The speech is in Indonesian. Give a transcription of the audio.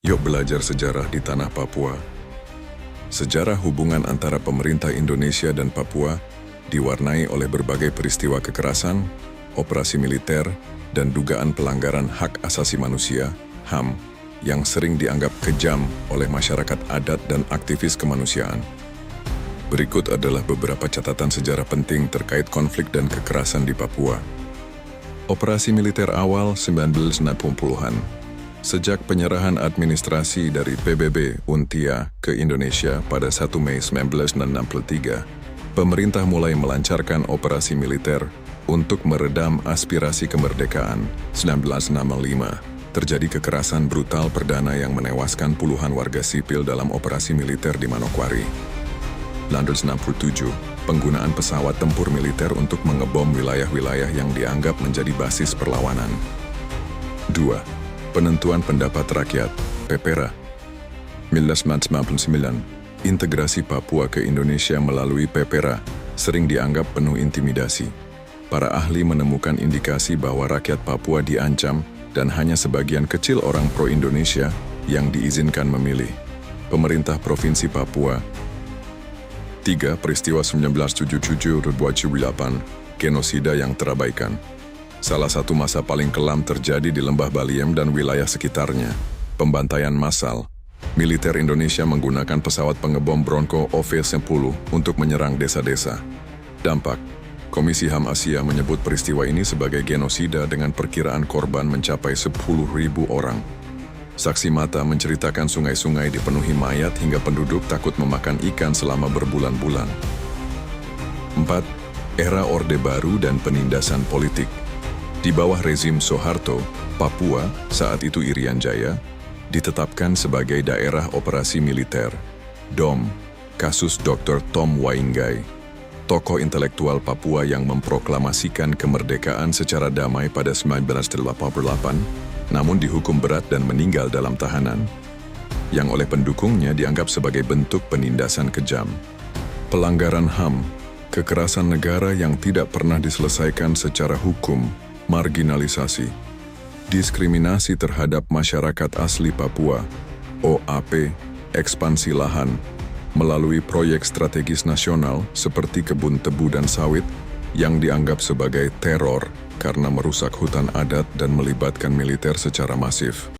Yuk belajar sejarah di tanah Papua. Sejarah hubungan antara pemerintah Indonesia dan Papua diwarnai oleh berbagai peristiwa kekerasan, operasi militer, dan dugaan pelanggaran hak asasi manusia, HAM, yang sering dianggap kejam oleh masyarakat adat dan aktivis kemanusiaan. Berikut adalah beberapa catatan sejarah penting terkait konflik dan kekerasan di Papua. Operasi militer awal 1960-an. Sejak penyerahan administrasi dari PBB UNTIA ke Indonesia pada 1 Mei 1963, pemerintah mulai melancarkan operasi militer untuk meredam aspirasi kemerdekaan. 1965, terjadi kekerasan brutal perdana yang menewaskan puluhan warga sipil dalam operasi militer di Manokwari. 1967, penggunaan pesawat tempur militer untuk mengebom wilayah-wilayah yang dianggap menjadi basis perlawanan. 2. Penentuan Pendapat Rakyat, PEPERA. 1999, integrasi Papua ke Indonesia melalui PEPERA sering dianggap penuh intimidasi. Para ahli menemukan indikasi bahwa rakyat Papua diancam dan hanya sebagian kecil orang pro-Indonesia yang diizinkan memilih. Pemerintah Provinsi Papua. 3. Peristiwa 1977-2008, genosida yang terabaikan. Salah satu masa paling kelam terjadi di Lembah Baliem dan wilayah sekitarnya. Pembantaian massal. Militer Indonesia menggunakan pesawat pengebom Bronco OV-10 untuk menyerang desa-desa. Dampak. Komisi HAM Asia menyebut peristiwa ini sebagai genosida dengan perkiraan korban mencapai 10.000 orang. Saksi mata menceritakan sungai-sungai dipenuhi mayat hingga penduduk takut memakan ikan selama berbulan-bulan. 4. Era Orde Baru dan penindasan politik. Di bawah rezim Soeharto, Papua, saat itu Irian Jaya, ditetapkan sebagai daerah operasi militer. DOM, kasus Dr. Tom Wainggai, tokoh intelektual Papua yang memproklamasikan kemerdekaan secara damai pada 1988, namun dihukum berat dan meninggal dalam tahanan, yang oleh pendukungnya dianggap sebagai bentuk penindasan kejam. Pelanggaran HAM, kekerasan negara yang tidak pernah diselesaikan secara hukum, marginalisasi, diskriminasi terhadap masyarakat asli Papua, OAP, ekspansi lahan, melalui proyek strategis nasional seperti kebun tebu dan sawit yang dianggap sebagai teror karena merusak hutan adat dan melibatkan militer secara masif.